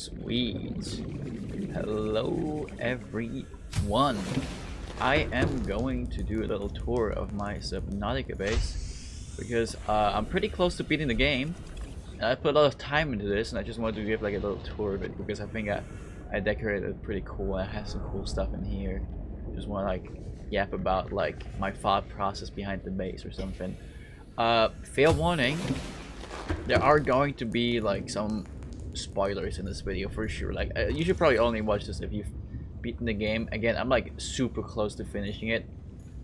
Sweet. Hello everyone. I am going to do a little tour of my Subnautica base because I'm pretty close to beating the game. I put a lot of time into this and I just wanted to give like a little tour of it because I think I decorated it pretty cool. I have some cool stuff in here. Just want to like yap about like my thought process behind the base or something. Fair warning, there are going to be like some spoilers in this video for sure. Like you should probably only watch this if you've beaten the game. Again, I'm like super close to finishing it,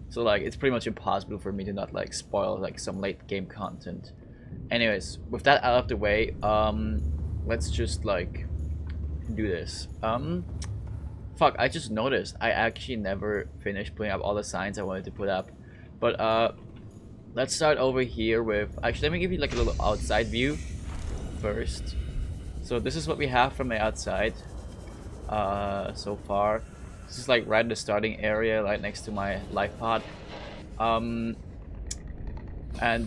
so like it's pretty much impossible for me to not like spoil like some late game content. Anyways, with that out of the way, let's just like do this. Fuck, I just noticed I actually never finished putting up all the signs I wanted to put up. But let's start over here with, actually let me give you like a little outside view first. So this is what we have from the outside so far. This is like right in the starting area, right next to my life pod. And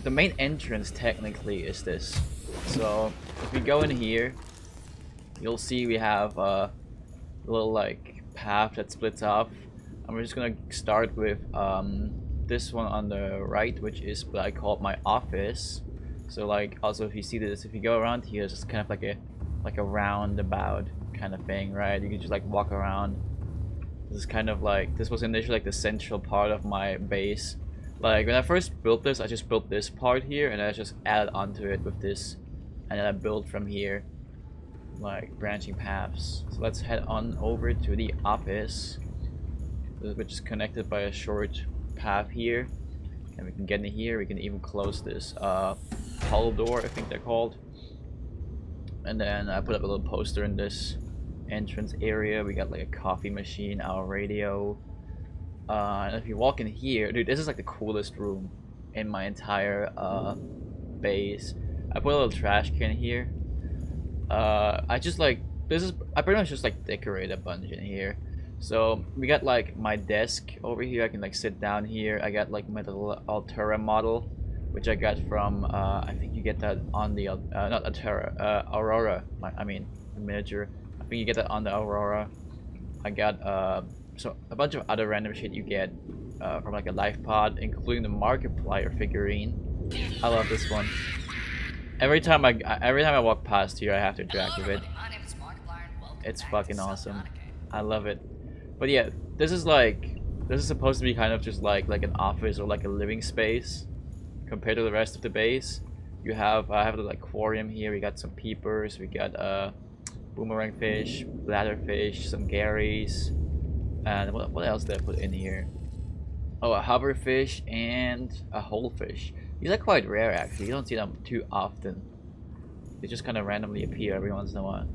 the main entrance technically is this. So if we go in here, you'll see we have a little like path that splits off. And we're just gonna start with this one on the right, which is what I call my office. So like, also if you see this, if you go around here, it's just kind of like a roundabout kind of thing, right? You can just like walk around. This is kind of like, this was initially like the central part of my base. Like when I first built this, I just built this part here and I just added onto it with this, and then I built from here like branching paths. So let's head on over to the office, which is connected by a short path here, and we can get in here. We can even close this hull door, I think they're called. And then I put up a little poster in this entrance area. We got like a coffee machine, our radio. And if you walk in here, dude, this is like the coolest room in my entire base. I put a little trash can here. I just like, I pretty much just like decorate a bunch in here. So we got like my desk over here. I can like sit down here. I got like my little Altura model, which I got from I think you get that on the not Altura, Aurora. I mean the miniature. I think you get that on the Aurora. I got so a bunch of other random shit you get from like a life pod, including the Markiplier figurine. I love this one. Every time I walk past here, I have to interact with it. It's fucking awesome. I love it. But yeah, this is supposed to be kind of just like an office or like a living space compared to the rest of the base. You have I have the like aquarium here. We got some peepers. We got boomerang fish, bladderfish, some garys, and what else did I put in here? Oh, a hoverfish and a holefish. These are quite rare actually. You don't see them too often. They just kind of randomly appear every once in a while.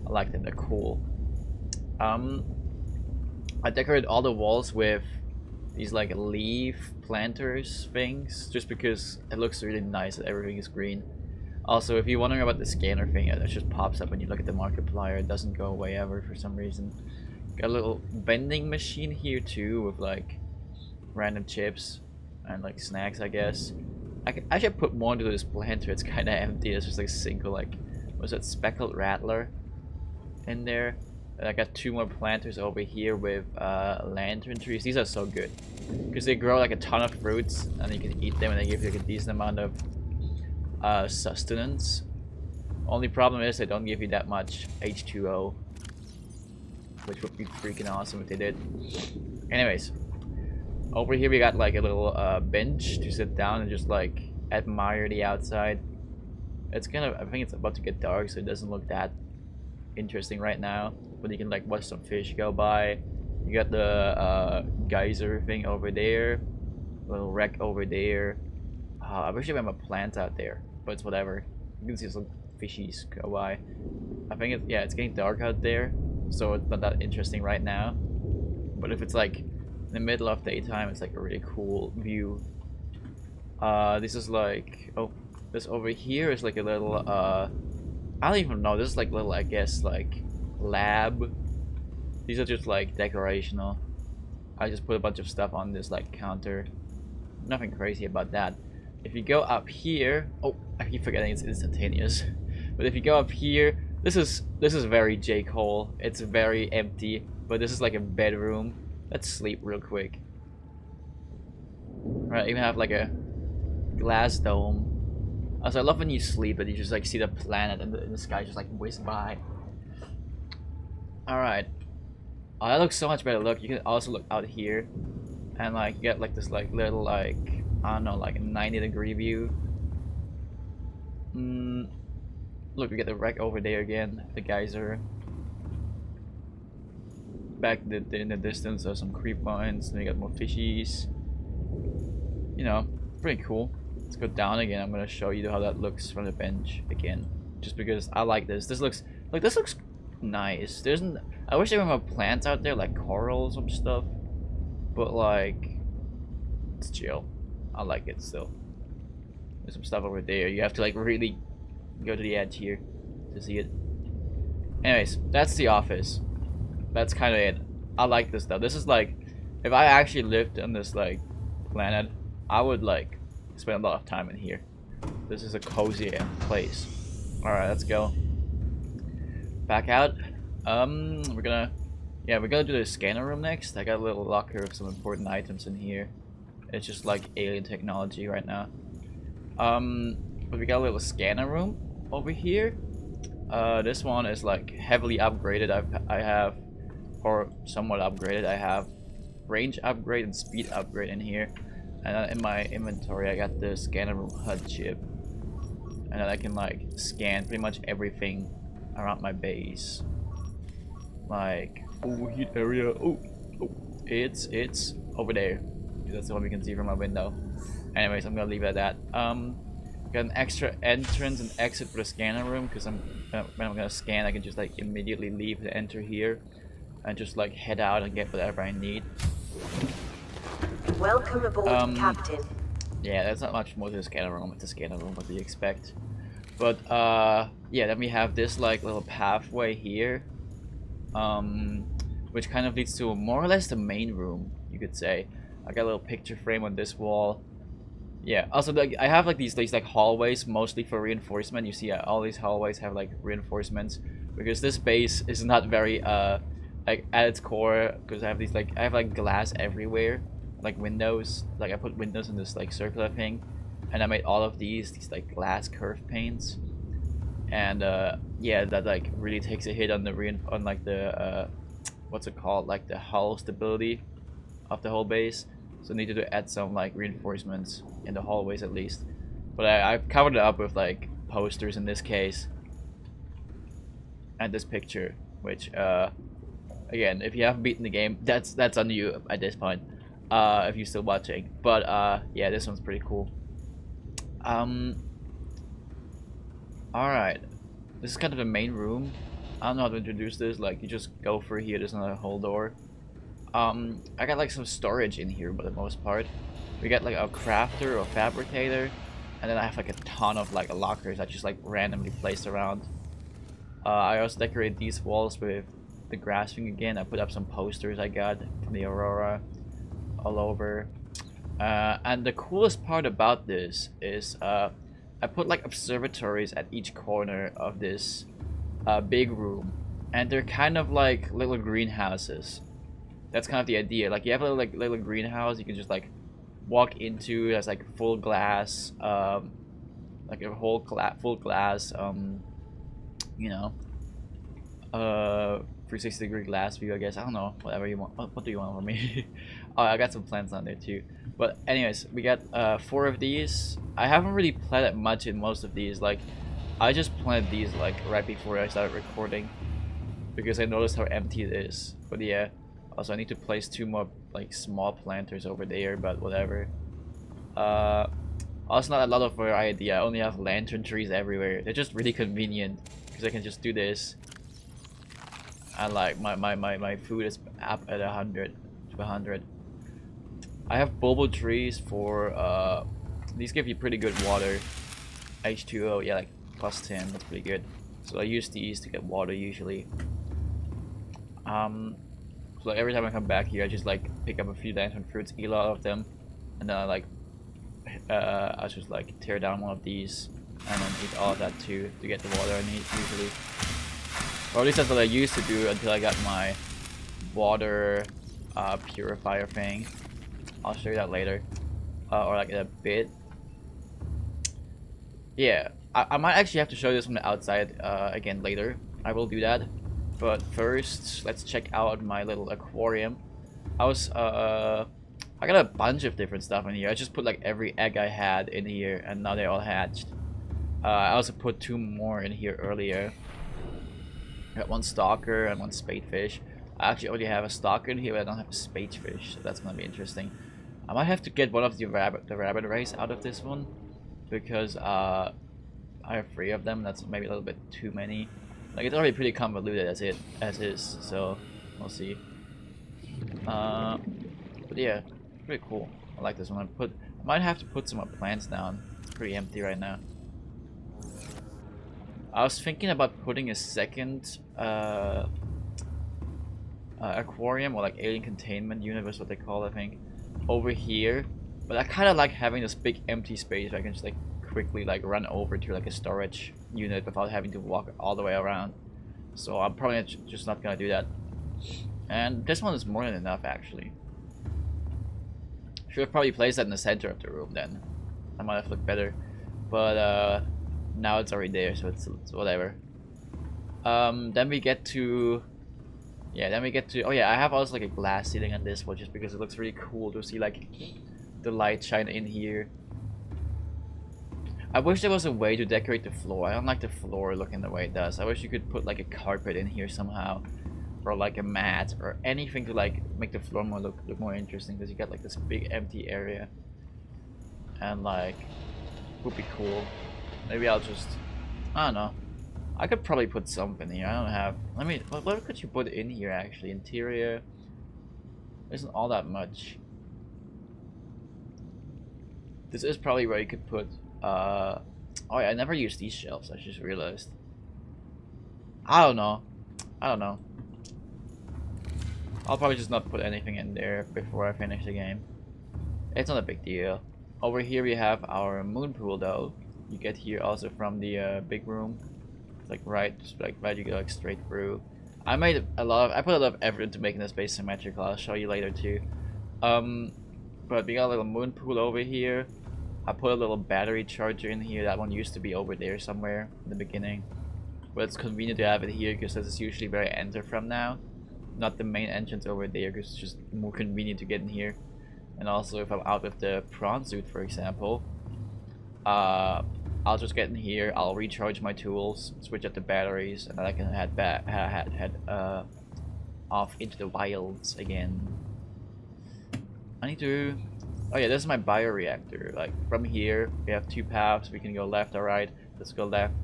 I like them. They're cool. I decorated all the walls with these like leaf planters things, just because it looks really nice that everything is green. Also, if you're wondering about the scanner thing, it just pops up when you look at the Markiplier. It doesn't go away ever for some reason. Got a little vending machine here too with like random chips and like snacks, I guess. I should put more into this planter. It's kind of empty. It's just like a single like, what's that, speckled rattler in there. And I got two more planters over here with lantern trees. These are so good because they grow like a ton of fruits and you can eat them and they give you like a decent amount of sustenance. Only problem is they don't give you that much H2O, which would be freaking awesome if they did. Anyways, over here we got like a little bench to sit down and just like admire the outside. It's kind of, I think it's about to get dark, so it doesn't look that interesting right now, but you can like watch some fish go by. You got the geyser thing over there, little wreck over there. I wish I had a plant out there, but it's whatever. You can see some fishies go by. I think it's, yeah, it's getting dark out there, so it's not that interesting right now, but if it's like in the middle of daytime, it's like a really cool view. This is like, oh, this over here is like a little I don't even know, this is like little, I guess, like lab. These are just like decorational. I just put a bunch of stuff on this like counter. Nothing crazy about that. If you go up here, oh, I keep forgetting it's instantaneous. But if you go up here, This is very J. Cole. It's very empty, but this is like a bedroom. Let's sleep real quick. Right, even have like a glass dome. Also, I love when you sleep and you just like see the planet and the sky just like whisk by. Alright. Oh, that looks so much better. Look, you can also look out here and like get like this like little like, I don't know, like a 90-degree view. Look, we get the wreck over there again. The geyser. Back in the distance are some creep mines. Then we got more fishies. You know, pretty cool. Let's go down again. I'm gonna show you how that looks from the bench again. Just because I like this. This looks nice. I wish there were more plants out there like corals and stuff. But like, it's chill. I like it still. There's some stuff over there. You have to like really go to the edge here to see it. Anyways, that's the office. That's kind of it. I like this stuff. This is like, if I actually lived on this like planet, I would like spend a lot of time in here. This is a cozy place. All right, let's go. Back out. We're gonna do the scanner room next. I got a little locker of some important items in here. It's just like alien technology right now. But we got a little scanner room over here. This one is like heavily upgraded. I have, or somewhat upgraded. I have range upgrade and speed upgrade in here. And then in my inventory, I got the scanner room HUD chip, and then I can like scan pretty much everything around my base. Like, oh, heat area. Oh, it's over there. That's the one we can see from my window. Anyways, I'm gonna leave it at that. Got an extra entrance and exit for the scanner room because when I'm gonna scan, I can just like immediately leave and enter here, and just like head out and get whatever I need. Welcome aboard, Captain. Yeah, there's not much more to the scanner room. It's a scanner room, what do you expect? But yeah, then we have this like little pathway here, which kind of leads to more or less the main room, you could say. I got a little picture frame on this wall. Yeah, also like I have like these like hallways mostly for reinforcement. You see all these hallways have like reinforcements because this base is not very like at its core, because I have like glass everywhere, like windows. Like I put windows in this like circular thing, and I made all of these like glass curved panes. And yeah, that like really takes a hit on the what's it called, like the hull stability of the whole base. So I needed to add some like reinforcements in the hallways at least. But I've covered it up with like posters in this case, and this picture, which again, if you haven't beaten the game, that's on you at this point, if you're still watching. But yeah, this one's pretty cool. Alright, this is kind of the main room. I don't know how to introduce this. Like, you just go through here. There's another whole door. I got like some storage in here, but the most part, we got like a crafter or fabricator, and then I have like a ton of like lockers that just like randomly placed around. I also decorated these walls with the grass thing again. I put up some posters I got from the Aurora all over. And the coolest part about this is I put like observatories at each corner of this big room, and they're kind of like little greenhouses. That's kind of the idea. Like you have a little greenhouse you can just like walk into. That's like full glass, like a whole full glass, you know, 360-degree glass view, I guess. I don't know, whatever you want. What do you want from me? Oh, I got some plants on there too. But anyways, we got 4 of these. I haven't really planted much in most of these. Like, I just planted these like right before I started recording because I noticed how empty it is. But yeah. Also, I need to place 2 more like small planters over there, but whatever. Also, not a lot of variety. I only have lantern trees everywhere. They're just really convenient because I can just do this. And like my food is up at 100 to 100. I have bulbo trees for these give you pretty good water. H2O, yeah, like +10. That's pretty good. So I use these to get water usually. So like every time I come back here, I just like pick up a few lantern fruits, eat a lot of them, and then I just like tear down one of these and then eat all of that too to get the water I need usually. Or at least that's what I used to do until I got my water purifier thing. I'll show you that later. Or like in a bit. Yeah, I might actually have to show this from the outside again later. I will do that. But first, let's check out my little aquarium. I got a bunch of different stuff in here. I just put like every egg I had in here, and now they're all hatched. I also put 2 more in here earlier. I got 1 stalker and 1 spadefish. I actually already have a stalker in here, but I don't have a spadefish, so that's gonna be interesting. I might have to get one of the rabbit rays out of this one, because I have 3 of them. That's maybe a little bit too many. Like, it's already pretty convoluted as is, so we'll see. But yeah, pretty cool. I like this one. I might have to put some more plants down. It's pretty empty right now. I was thinking about putting a second aquarium, or like alien containment unit, is what they call it, I think, over here. But I kind of like having this big empty space where I can just like quickly like run over to like a storage unit without having to walk all the way around. So I'm probably just not gonna do that. And this one is more than enough, actually. Should have probably placed that in the center of the room then. That might have looked better. But now it's already there, so it's whatever. Then we get to... Yeah, then we get to... Oh yeah, I have also like a glass ceiling on this one, just because it looks really cool to see like the light shine in here. I wish there was a way to decorate the floor. I don't like the floor looking the way it does. I wish you could put like a carpet in here somehow, or like a mat, or anything to like make the floor more look more interesting, because you got like this big empty area, and like would be cool. Maybe I'll just, I don't know. I could probably put something here. I don't have. Let me. What could you put in here actually? Interior isn't all that much. This is probably where you could put. Oh yeah, I never used these shelves. I just realized. I don't know. I'll probably just not put anything in there before I finish the game. It's not a big deal. Over here we have our moon pool though. You get here also from the big room. It's like right you go like straight through. I put a lot of effort into making this base symmetrical. I'll show you later too. But we got a little moon pool over here. I put a little battery charger in here. That one used to be over there somewhere in the beginning. But it's convenient to have it here because this is usually where I enter from now. Not the main entrance over there, because it's just more convenient to get in here. And also if I'm out with the prawn suit, for example, I'll just get in here, I'll recharge my tools, switch up the batteries, and then I can head off into the wilds again. I need to... Oh yeah, this is my bioreactor. Like, from here, we have 2 paths. We can go left or right. Let's go left.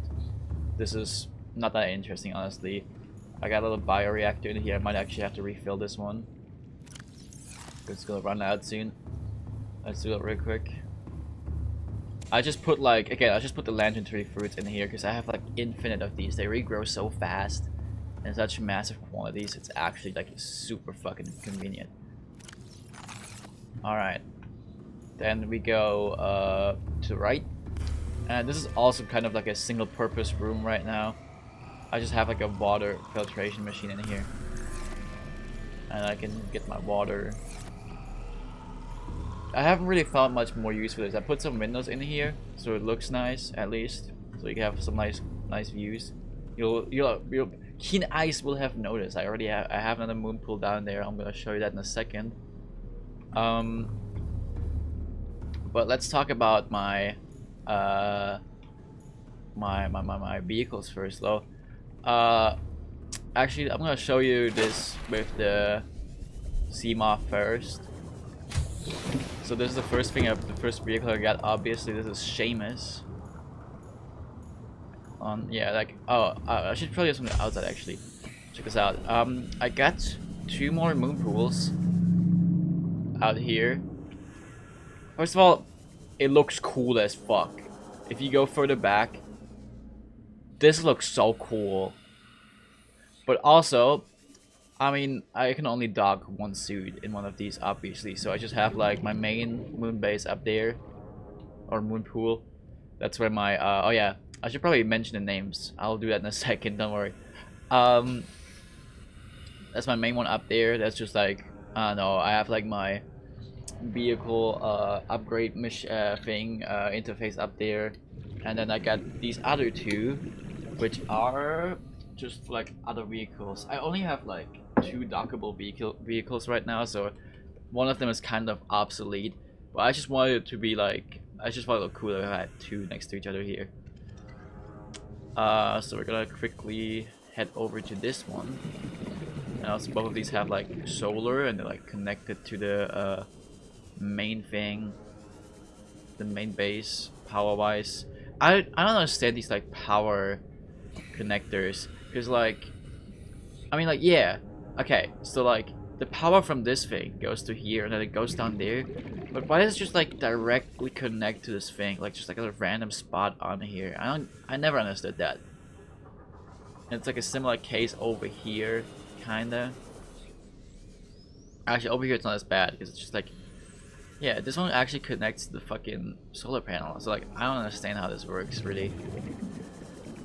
This is not that interesting, honestly. I got a little bioreactor in here. I might actually have to refill this one. It's gonna run out soon. Let's do it real quick. I just put like, again, I just put the lantern tree fruits in here because I have like infinite of these. They regrow so fast in such massive quantities. It's actually like super fucking convenient. Alright. Then we go to the right. And this is also kind of like a single purpose room right now. I just have like a water filtration machine in here. And I can get my water. I haven't really found much more use for this. I put some windows in here so it looks nice, at least. So you can have some nice views. You'll keen eyes will have noticed. I have another moon pool down there. I'm gonna show you that in a second. But let's talk about my my vehicles first though. Actually, I'm gonna show you this with the CMOF first. So this is the first vehicle I got. Obviously, this is Seamus. Yeah, like, I should probably do something outside actually. Check this out. I got 2 more moon pools out here. First of all, it looks cool as fuck. If you go further back, this looks so cool. But also, I mean, I can only dock 1 suit in one of these, obviously. So I just have like my main moon base up there, or moon pool. That's where my oh yeah, I should probably mention the names. I'll do that in a second. Don't worry. Um, that's my main one up there. That's just like, I don't know. I have like my vehicle upgrade thing interface up there, and then I got these other two, which are just like other vehicles. I only have like two dockable vehicles right now, so one of them is kind of obsolete. But I just wanted it to be like, I just thought it looked cooler if I had two next to each other here. So we're gonna quickly head over to this one. And also both of these have like solar, and they're like connected to the main thing, the main base, power-wise. I don't understand these like power connectors, because like, I mean like, yeah, okay, so like the power from this thing goes to here and then it goes down there, but why does it just like directly connect to this thing, like just like a random spot on here? I never understood that. And it's like a similar case over here, kinda. Actually, over here it's not as bad because it's just like, yeah, this one actually connects to the fucking solar panel. So like, I don't understand how this works really.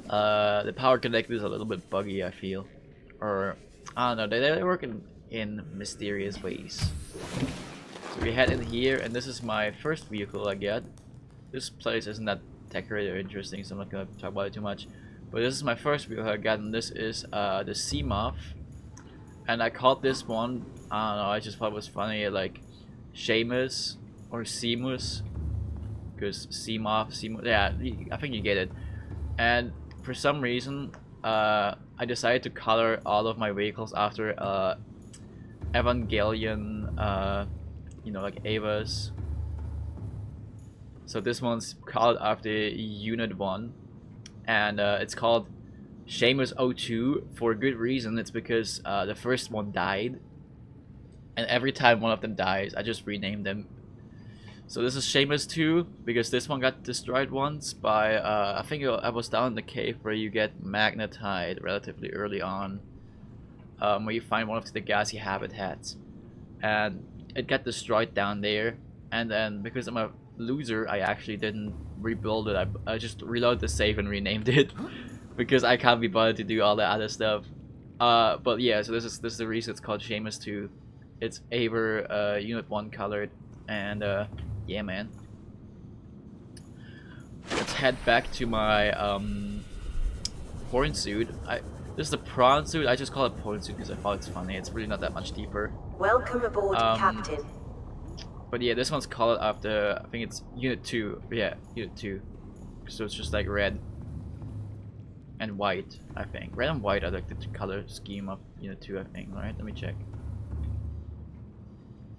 The power connector is a little bit buggy, I feel, or I don't know. They work in mysterious ways. So we head in here, and this is my first vehicle I get. This place isn't that decorated or interesting, so I'm not gonna talk about it too much. But this is my first vehicle I got, and this is the Seamoth. And I called this one, I don't know, I just thought it was funny, like Seamus or Seamus, because Seamoth, yeah, I think you get it. And for some reason, I decided to color all of my vehicles after Evangelion, you know, like Ava's. So this one's called after Unit 1, and it's called Seamus 02 for a good reason. It's because the first one died, and every time one of them dies, I just rename them. So this is Seamus 2 because this one got destroyed once by I think I was down in the cave where you get magnetite relatively early on, where you find one of the gassy habitats, and it got destroyed down there. And then because I'm a loser, I actually didn't rebuild it. I just reloaded the save and renamed it because I can't be bothered to do all the other stuff. But yeah, so this is the reason it's called Seamus 2. It's Aver Unit 1 colored, and yeah, man. Let's head back to my porn suit. This is the prawn suit. I just call it porn suit because I thought it's funny. It's really not that much deeper. Welcome aboard, Captain. But yeah, this one's called after, I think it's Unit 2. Yeah, Unit 2. So it's just like red and white, I think. Red and white are like the color scheme of Unit 2, I think. Right? Let me check.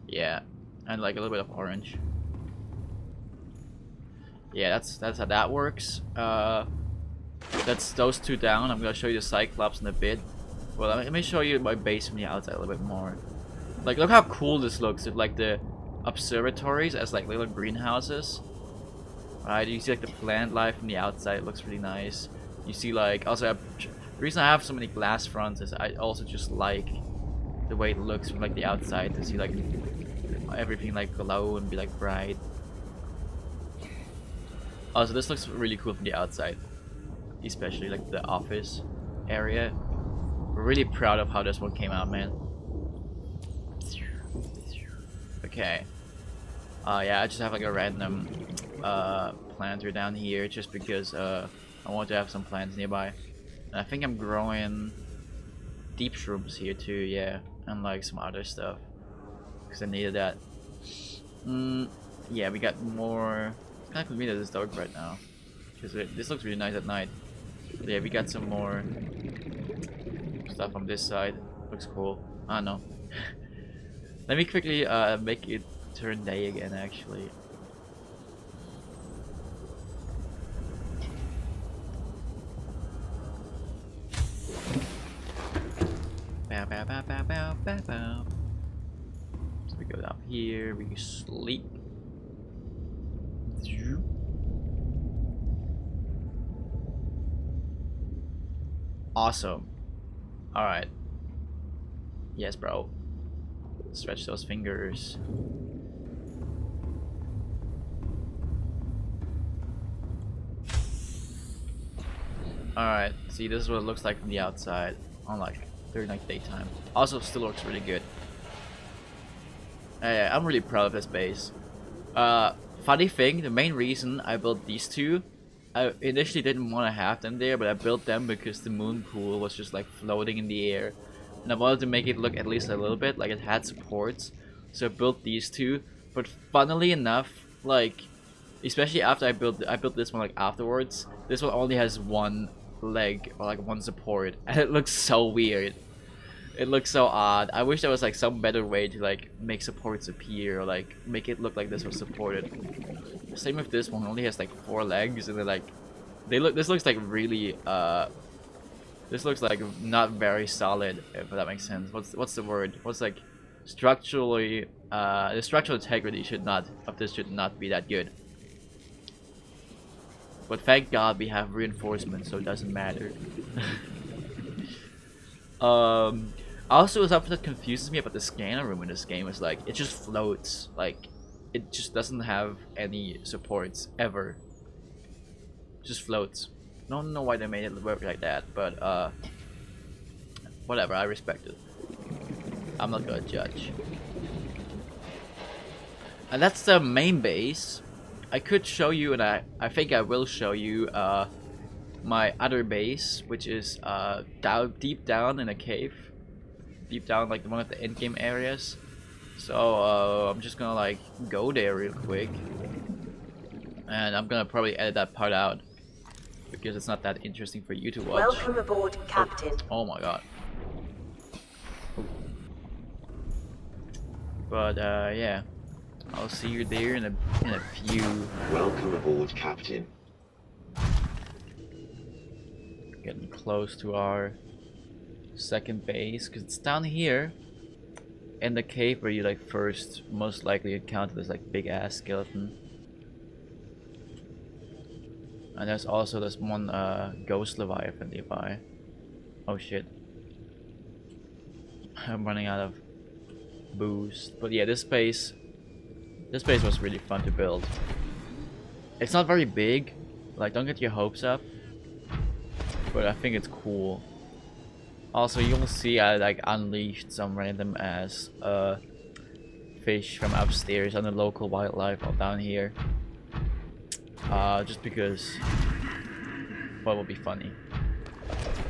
Yeah, and like a little bit of orange. Yeah, that's how that works. That's those two down. I'm gonna show you the Cyclops in a bit. Well, let me show you my base from the outside a little bit more. Like, look how cool this looks with like the observatories as like little greenhouses. Right, you see like the plant life from the outside. It looks really nice. You see like also the reason I have so many glass fronts is I also just like the way it looks from like the outside to see like everything like glow and be like bright. Also, this looks really cool from the outside, especially like the office area. We're really proud of how this one came out, man. Okay. Yeah, I just have like a random planter down here just because I want to have some plants nearby. And I think I'm growing deep shrooms here too, yeah, and like some other stuff because I needed that. Yeah, we got more. It's kind of convenient that it's dark right now because this looks really nice at night. But yeah, we got some more stuff on this side. Looks cool. I don't know. Let me quickly make it turn day again, actually. Bow, bow, bow, bow, bow, bow, bow. So we go down here, we sleep. Awesome. Alright. Yes, bro. Stretch those fingers. Alright, see, this is what it looks like from the outside. on like during like daytime. Also, still looks really good. I'm really proud of this base. Funny thing, the main reason I built these two, I initially didn't want to have them there, but I built them because the moon pool was just like floating in the air, and I wanted to make it look at least a little bit like it had supports. So I built these two. But funnily enough, like especially after I built this one like afterwards, this one only has one leg or like one support, and it looks so weird. It looks so odd. I wish there was like some better way to like make supports appear or like make it look like this was supported. Same with this one, it only has like 4 legs, and they're like this looks like really this looks like not very solid, if that makes sense. What's the word? What's like structurally the structural integrity should not of this should not be that good. But thank God we have reinforcement, so it doesn't matter. Also, something that confuses me about the scanner room in this game is like it just floats. Like it just doesn't have any supports ever. It just floats. I don't know why they made it work like that, but whatever. I respect it. I'm not gonna judge. And that's the main base. I could show you, and I think I will show you my other base, which is deep down in a cave, deep down like one of the end game areas. So I'm just gonna like go there real quick, and I'm gonna probably edit that part out because it's not that interesting for you to watch. Welcome aboard, Captain. Oh my god. But yeah, I'll see you there in a few. Welcome aboard, Captain. Getting close to our second base, because it's down here in the cave where you like first most likely encounter this like big ass skeleton. And there's also this one ghost leviathan nearby. Oh shit. I'm running out of boost. But yeah, this base was really fun to build. It's not very big, like don't get your hopes up, but I think it's cool. Also, you'll see I like unleashed some random ass fish from upstairs on the local wildlife all down here. Just because what would be funny.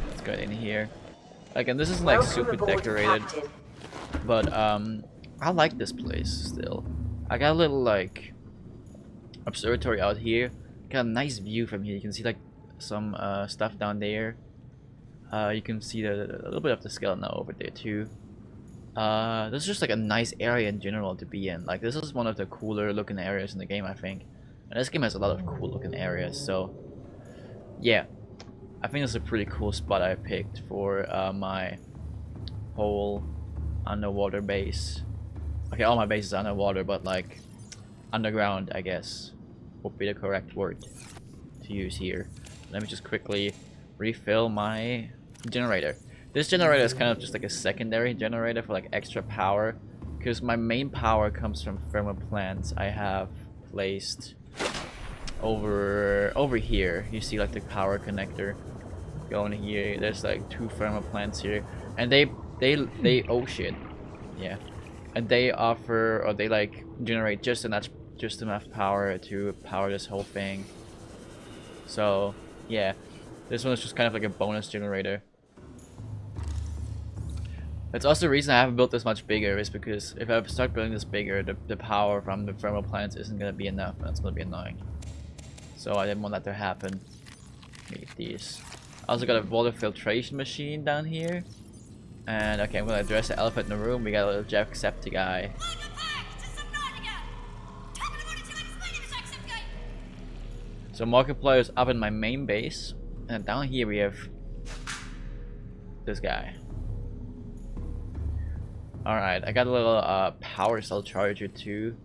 Let's go in here. Again, this isn't like Welcome super aboard, decorated, Captain. but I like this place still. I got a little like observatory out here. Got a nice view from here. You can see like some stuff down there. You can see a little bit of the skeleton over there too. This is just like a nice area in general to be in. Like this is one of the cooler looking areas in the game, I think. And this game has a lot of cool looking areas, so yeah. I think it's a pretty cool spot I picked for my whole underwater base. Okay, all my bases are underwater, but like underground, I guess, would be the correct word to use here. Let me just quickly refill my generator. This generator is kind of just like a secondary generator for like extra power, because my main power comes from thermal plants I have placed over here. You see like the power connector going here. There's like 2 thermal plants here, and they oh shit, yeah, and they offer, or they like generate just enough power to power this whole thing. So yeah, this one is just kind of like a bonus generator. That's also the reason I haven't built this much bigger, is because if I start building this bigger, the power from the thermal plants isn't gonna be enough, and it's gonna be annoying. So I didn't want that to happen. Make these. I also got a water filtration machine down here. And okay, I'm gonna address the elephant in the room. We got a little Jacksepticeye. So Markiplier is up in my main base, and down here we have this guy. Alright, I got a little power cell charger too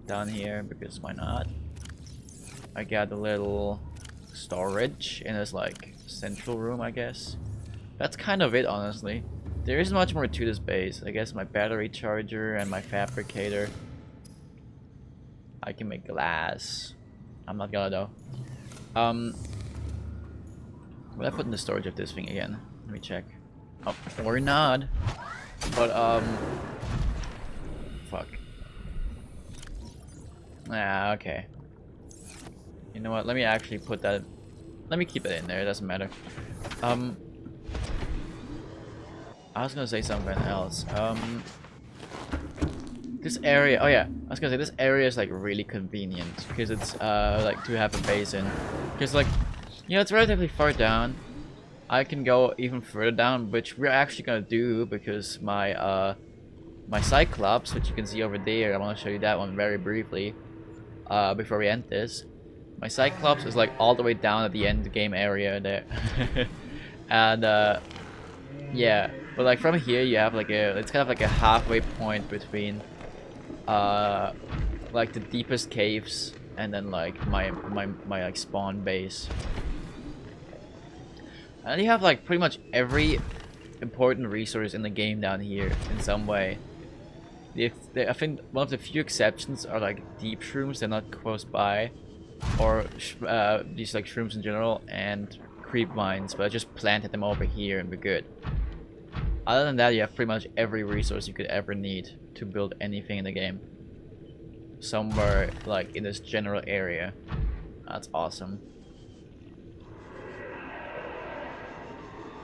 down here, because why not? I got a little storage in this like central room, I guess. That's kind of it, honestly. There isn't much more to this base. I guess my battery charger and my fabricator. I can make glass. I'm not gonna though. What I put in the storage of this thing again? Let me check. Oh, or not. But fuck. Ah, okay. You know what? Let me actually put that. Let me keep it in there. It doesn't matter. I was gonna say something else. This area. Oh yeah, I was gonna say this area is like really convenient because it's like to have a base in. Because like, you know, it's relatively far down. I can go even further down, which we're actually gonna do because my Cyclops, which you can see over there. I want to show you that one very briefly. Before we end this, my Cyclops is like all the way down at the end game area there, and yeah. But like from here, you have like it's kind of like a halfway point between like the deepest caves and then like my like spawn base. And you have like pretty much every important resource in the game down here in some way. I think one of the few exceptions are like deep shrooms, they're not close by, or these like shrooms in general, and creep vines, but I just planted them over here and we're good. Other than that, you have pretty much every resource you could ever need to build anything in the game. Somewhere like in this general area. That's awesome.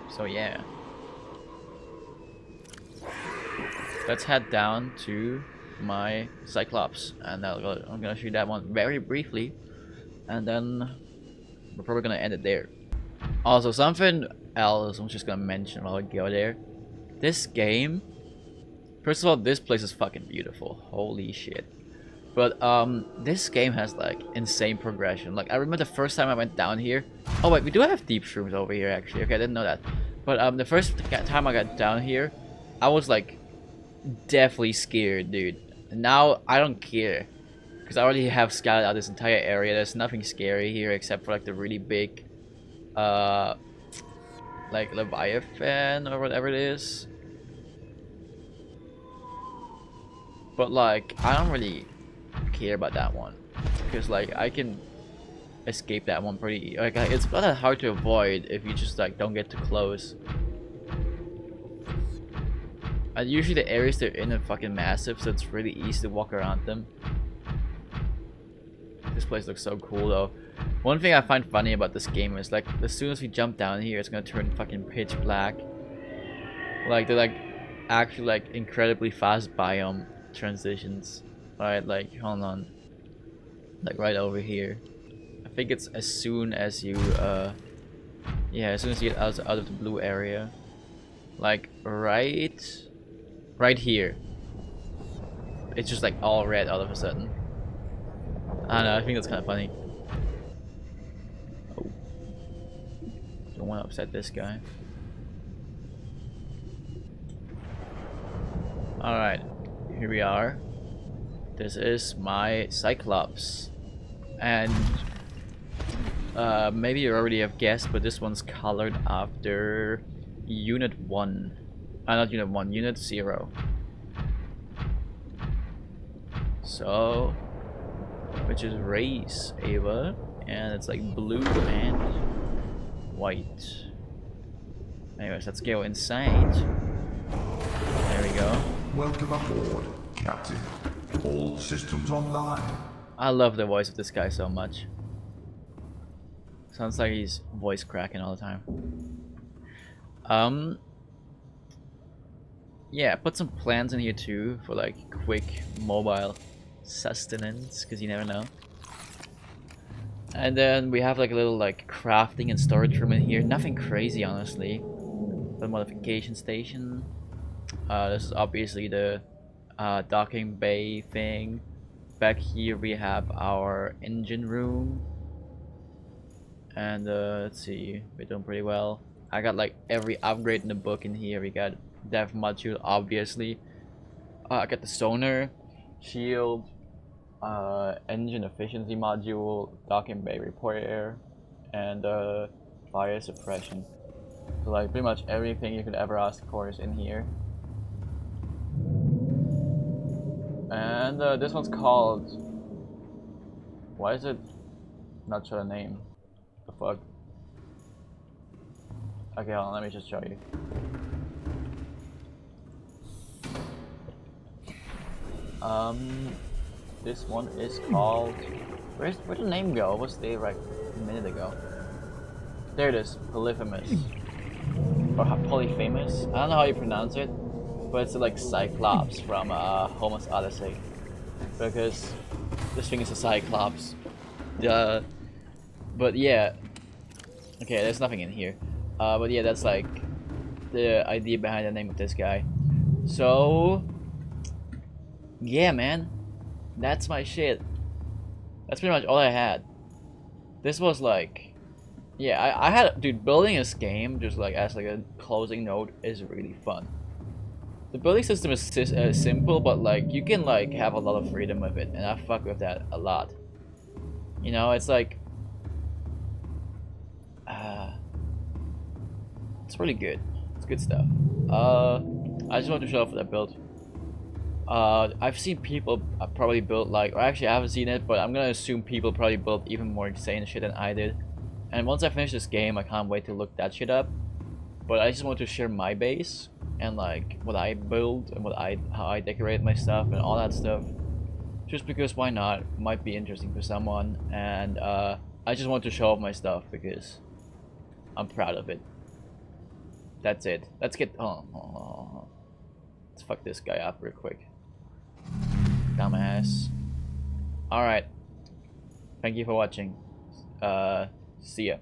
So yeah. Let's head down to my Cyclops, and I'm gonna shoot that one very briefly, and then we're probably gonna end it there. Also, something else I'm just gonna mention while I go there. This game, first of all, this place is fucking beautiful. Holy shit. But this game has like insane progression. Like I remember the first time I went down here. Oh wait, we do have deep shrooms over here actually. Okay, I didn't know that. But the first time I got down here, I was like definitely scared, dude. Now I don't care because I already have scouted out this entire area. There's nothing scary here except for like the really big like Leviathan or whatever it is. But like I don't really care about that one because like I can escape that one pretty like it's not that hard to avoid if you just like don't get too close. And usually the areas they're in are fucking massive, so it's really easy to walk around them. This place looks so cool though. One thing I find funny about this game is like as soon as we jump down here, it's gonna turn fucking pitch black. Like they're like actually like incredibly fast biome transitions. Alright, like hold on. Like right over here. I think it's as soon as you yeah, as soon as you get out of the blue area. Like right here. It's just like all red all of a sudden. I don't know, I think that's kind of funny. Oh. Don't want to upset this guy. Alright, here we are. This is my Cyclops. And maybe you already have guessed, but this one's colored after Unit 1. Not Unit 1, Unit 0. So, which is race, Ava. And it's like blue and white. Anyways, let's go inside. There we go. Welcome aboard, Captain. All systems online. I love the voice of this guy so much. Sounds like he's voice cracking all the time. Yeah, put some plans in here too for like quick mobile sustenance, because you never know. And then we have like a little like crafting and storage room in here. Nothing crazy, honestly. The modification station. This is obviously the docking bay thing. Back here we have our engine room. And let's see, we're doing pretty well. I got like every upgrade in the book in here. We got dev module, obviously. I got the sonar, shield, engine efficiency module, docking bay repair, and fire suppression. So like pretty much everything you could ever ask for is in here. And this one's called... Why is it not show a name? The fuck? Okay, hold on, let me just show you. This one is called. Where'd the name go? It was there like a minute ago. There it is, Polyphemus. Or Polyphemus. I don't know how you pronounce it, but it's like Cyclops from Homer's Odyssey. Because this thing is a Cyclops. But yeah. Okay, there's nothing in here. But yeah, that's like the idea behind the name of this guy. So yeah, man, that's my shit. That's pretty much all I had. This was like, yeah, I had, dude, building this game just like as like a closing note is really fun. The building system is simple, but like you can like have a lot of freedom with it, and I fuck with that a lot. You know, it's like, it's really good. It's good stuff. I just want to show off that build. I've seen people probably build like, or actually I haven't seen it, but I'm gonna assume people probably built even more insane shit than I did. And once I finish this game, I can't wait to look that shit up. But I just want to share my base and like what I build and how I decorate my stuff and all that stuff. Just because why not? Might be interesting for someone, and I just want to show off my stuff because I'm proud of it. That's it. Let's get. Let's fuck this guy up real quick. Dumbass. Alright. Thank you for watching. See ya.